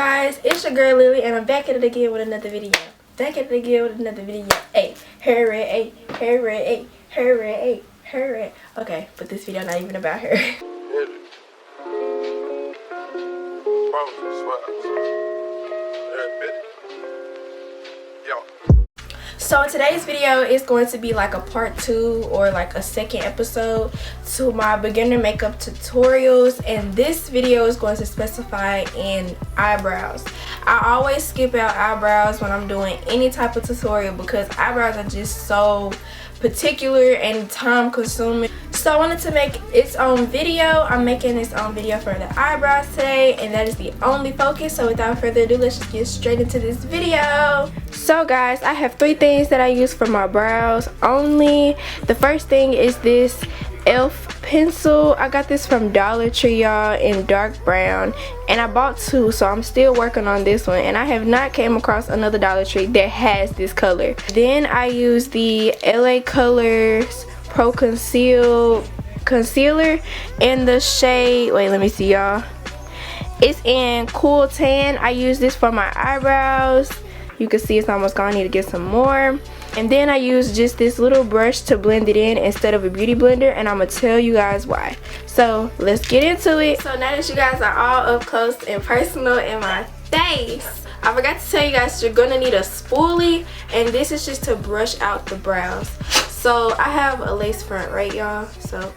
guys, it's your girl Lily, and I'm back at it again with another video. Hey, hurry, hey, hurry, hey, hurry, hey, hurry. Okay, but this video not even about her. So today's video is going to be like a part 2 or like a second episode to my beginner makeup tutorials, and this video is going to specify in eyebrows. I always skip out eyebrows when I'm doing any type of tutorial because eyebrows are just so particular and time consuming. So I wanted to make its own video. I'm making its own video for the eyebrows today, and that is the only focus. So without further ado, let's just get straight into this video. So guys, I have 3 things that I use for my brows only. The first thing is this e.l.f. pencil. I got this from Dollar Tree, y'all, in dark brown, and I bought 2, so I'm still working on this one, and I have not came across another Dollar Tree that has this color. Then I use the LA Colors Pro Concealer in the shade, wait, let me see, y'all, it's in Cool Tan. I use this for my eyebrows. You can see it's almost gone. I need to get some more. And then I use just this little brush to blend it in instead of a beauty blender, and I'm gonna tell you guys why. So let's get into it. So now that you guys are all up close and personal in my face, I forgot to tell you guys you're gonna need a spoolie, and this is just to brush out the brows. So I have a lace front, right, y'all? So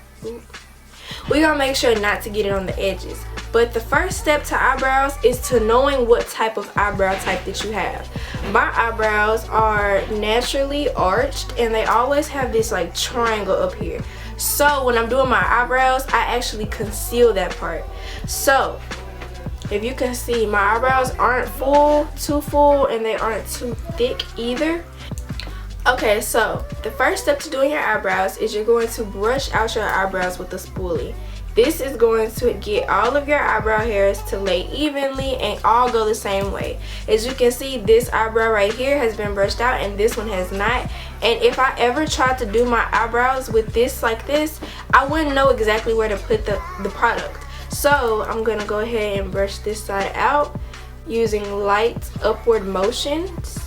we're gonna make sure not to get it on the edges. But the first step to eyebrows is to knowing what type of eyebrow type that you have. My eyebrows are naturally arched, and they always have this like triangle up here. So when I'm doing my eyebrows, I actually conceal that part. So if you can see, my eyebrows aren't too full, and they aren't too thick either. Okay, so the first step to doing your eyebrows is you're going to brush out your eyebrows with a spoolie. This is going to get all of your eyebrow hairs to lay evenly and all go the same way. As you can see, this eyebrow right here has been brushed out and this one has not. And if I ever tried to do my eyebrows with this like this, I wouldn't know exactly where to put the product. So I'm going to go ahead and brush this side out using light upward motions.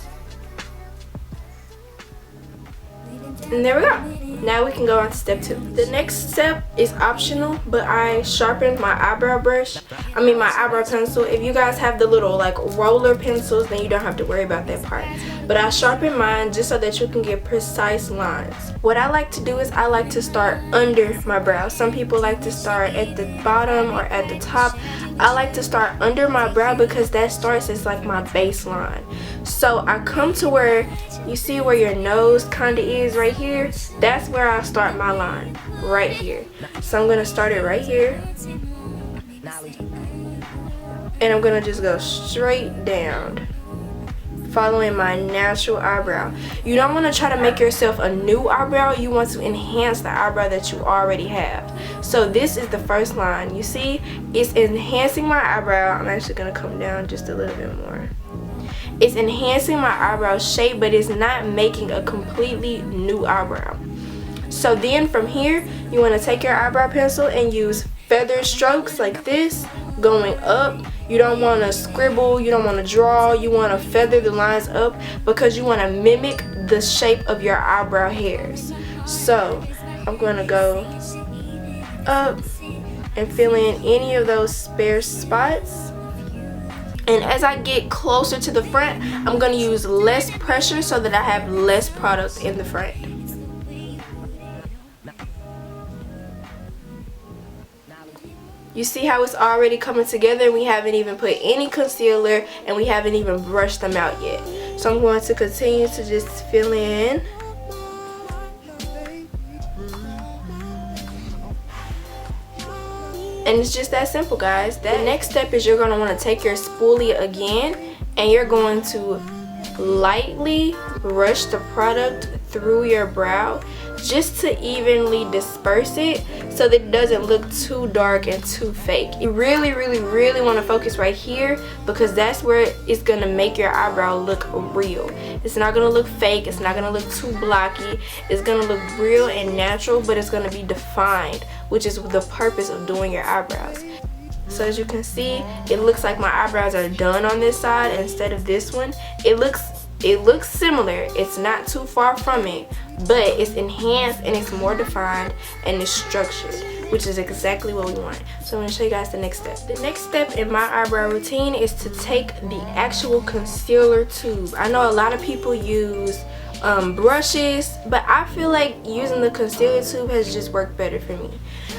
And there we go. Now we can go on to step 2. The next step is optional, but I sharpened my eyebrow pencil. If you guys have the little like roller pencils, then you don't have to worry about that part. But I sharpened mine just so that you can get precise lines. What I like to do is I like to start under my brow. Some people like to start at the bottom or at the top. I like to start under my brow because that starts as like my baseline. So I come to where you see where your nose kind of is right here. That's where I start my line, right here. So I'm going to start it right here. And I'm going to just go straight down, following my natural eyebrow. You don't want to try to make yourself a new eyebrow. You want to enhance the eyebrow that you already have. So this is the first line. You see, it's enhancing my eyebrow. I'm actually going to come down just a little bit more. It's enhancing my eyebrow shape, but it's not making a completely new eyebrow. So then from here, you want to take your eyebrow pencil and use feather strokes like this, going up. You don't want to scribble, you don't want to draw, you want to feather the lines up because you want to mimic the shape of your eyebrow hairs. So I'm going to go up and fill in any of those spare spots. And as I get closer to the front, I'm going to use less pressure so that I have less product in the front. You see how it's already coming together? We haven't even put any concealer and we haven't even brushed them out yet. So I'm going to continue to just fill in. And it's just that simple, guys. The next step is you're going to want to take your spoolie again, and you're going to lightly brush the product through your brow just to evenly disperse it so that it doesn't look too dark and too fake. You really want to focus right here because that's where it's going to make your eyebrow look real. It's not going to look fake. It's not going to look too blocky. It's going to look real and natural, but it's going to be defined, which is the purpose of doing your eyebrows. So as you can see, it looks like my eyebrows are done on this side instead of this one. It looks similar. It's not too far from it, but it's enhanced and it's more defined and it's structured, which is exactly what we want. So I'm going to show you guys the next step. The next step in my eyebrow routine is to take the actual concealer tube. I know a lot of people use brushes, but I feel like using the concealer tube has just worked better for me.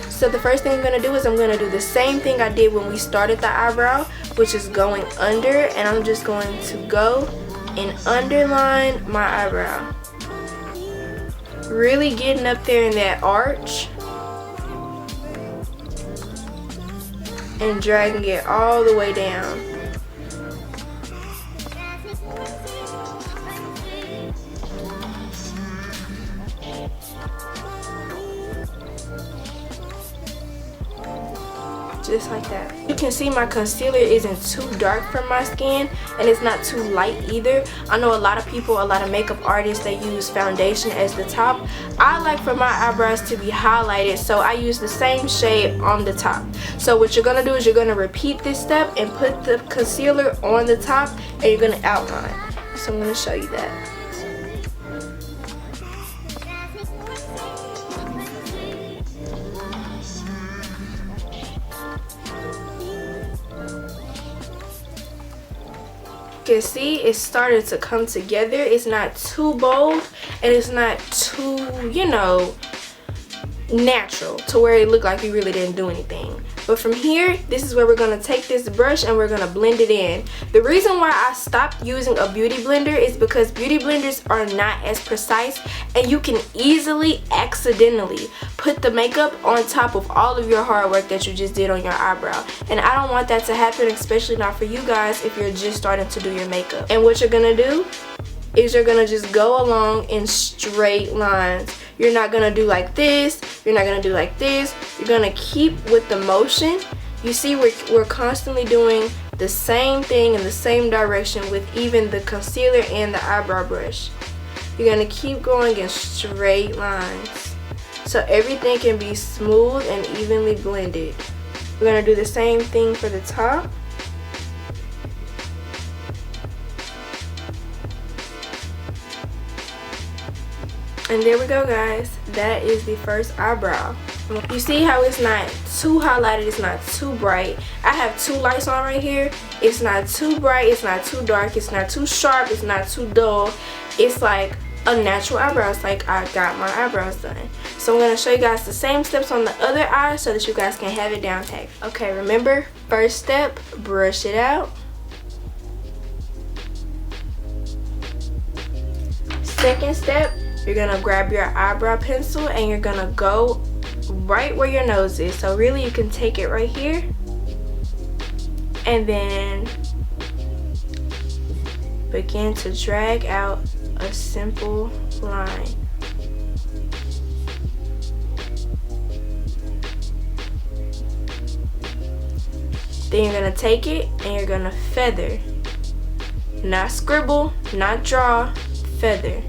So the first thing I'm going to do is I'm going to do the same thing I did when we started the eyebrow, which is going under, and I'm just going to go and underline my eyebrow. Really getting up there in that arch and dragging it all the way down. Just like that. You can see my concealer isn't too dark for my skin and it's not too light either. I know a lot of people, a lot of makeup artists, they use foundation as the top. I like for my eyebrows to be highlighted, so I use the same shade on the top. So what you're gonna do is you're gonna repeat this step and put the concealer on the top and you're gonna outline. So I'm gonna show you that. You can see it started to come together. It's not too bold and it's not too, you know, natural to where it looked like you really didn't do anything. But from here, this is where we're going to take this brush and we're going to blend it in. The reason why I stopped using a beauty blender is because beauty blenders are not as precise and you can easily accidentally put the makeup on top of all of your hard work that you just did on your eyebrow. And I don't want that to happen, especially not for you guys if you're just starting to do your makeup. And what you're going to do is you're going to just go along in straight lines. You're not going to do like this. You're not going to do like this. You're going to keep with the motion. You see, we're constantly doing the same thing in the same direction with even the concealer and the eyebrow brush. You're going to keep going in straight lines so everything can be smooth and evenly blended. We're going to do the same thing for the top. And there we go, guys. That is the first eyebrow. You see how it's not too highlighted, it's not too bright. I have two lights on right here. It's not too bright, it's not too dark, it's not too sharp, it's not too dull. It's like a natural eyebrow. It's like I got my eyebrows done. So I'm going to show you guys the same steps on the other eye so that you guys can have it down pat. Okay, remember, first step, brush it out. Second step, you're going to grab your eyebrow pencil and you're going to go right where your nose is. So really you can take it right here and then begin to drag out a simple line. Then you're going to take it and you're going to feather. Not scribble, not draw, feather.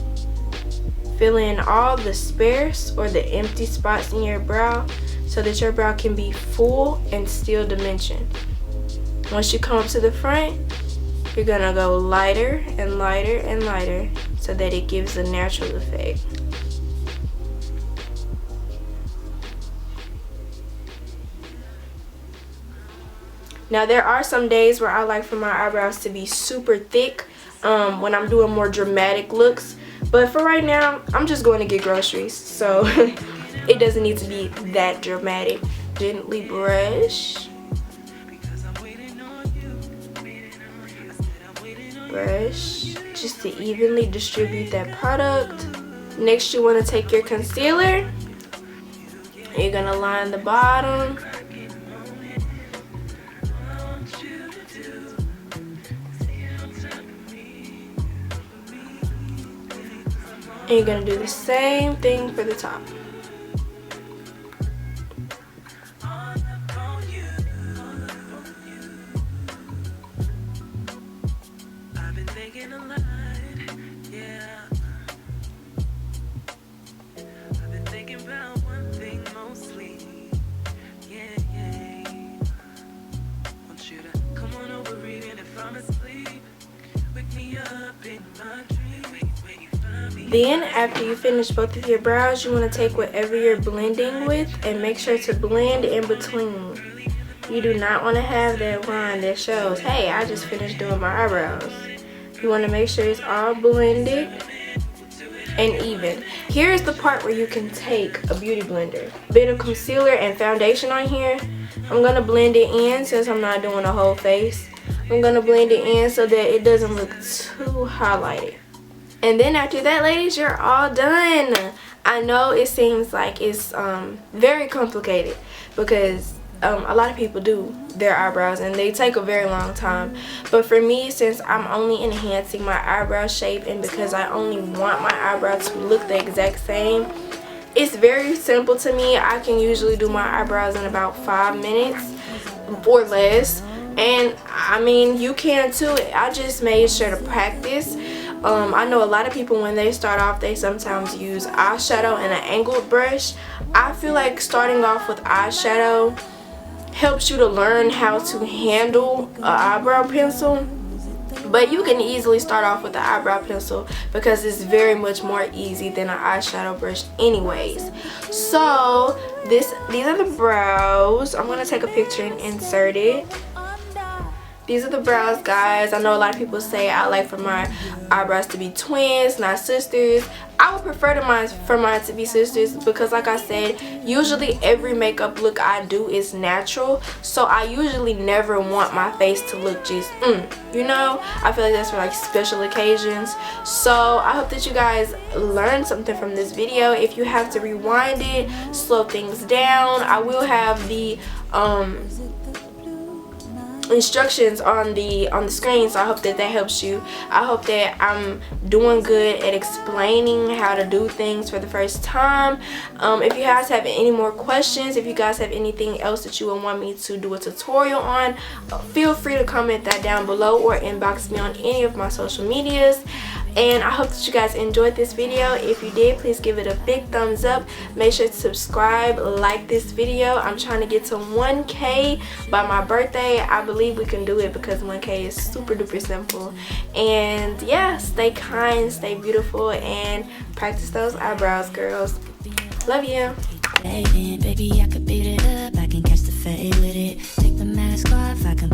Fill in all the spares or the empty spots in your brow so that your brow can be full and still dimensioned. Once you come up to the front, you're gonna go lighter and lighter and lighter so that it gives a natural effect. Now there are some days where I like for my eyebrows to be super thick when I'm doing more dramatic looks. But for right now, I'm just going to get groceries, so it doesn't need to be that dramatic. Gently brush. Brush, just to evenly distribute that product. Next, you want to take your concealer. You're going to line the bottom. And you're going to do the same thing for the top. Then after you finish both of your brows, you want to take whatever you're blending with and make sure to blend in between. You do not want to have that line that shows, hey, I just finished doing my eyebrows. You want to make sure it's all blended and even. Here's the part where you can take a beauty blender, bit of concealer and foundation on here. I'm going to blend it in since I'm not doing a whole face. I'm going to blend it in so that it doesn't look too highlighted. And then after that, ladies, you're all done. I know it seems like it's very complicated because a lot of people do their eyebrows and they take a very long time. But for me, since I'm only enhancing my eyebrow shape and because I only want my eyebrow to look the exact same, it's very simple to me. I can usually do my eyebrows in about 5 minutes or less. And I mean, you can too. I just made sure to practice. I know a lot of people, when they start off, they sometimes use eyeshadow and an angled brush. I feel like starting off with eyeshadow helps you to learn how to handle an eyebrow pencil. But you can easily start off with the eyebrow pencil because it's very much more easy than an eyeshadow brush anyways. So these are the brows. I'm going to take a picture and insert it. These are the brows, guys. I know a lot of people say I like for my eyebrows to be twins, not sisters. I would prefer for mine to be sisters because, like I said, usually every makeup look I do is natural. So I usually never want my face to look just, you know? I feel like that's for like special occasions. So I hope that you guys learned something from this video. If you have to rewind it, slow things down, I will have the instructions on the screen, so I hope that helps you. I hope that I'm doing good at explaining how to do things for the first time. If you guys have any more questions, if you guys have anything else that you would want me to do a tutorial on, feel free to comment that down below or inbox me on any of my social medias. And I hope that you guys enjoyed this video. If you did, please give it a big thumbs up. Make sure to subscribe, like this video. I'm trying to get to 1K by my birthday. I believe we can do it because 1K is super duper simple. And yeah, stay kind, stay beautiful, and practice those eyebrows, girls. Love you. Baby, I could beat it up. I can catch the fade with it. Take the mask off. I can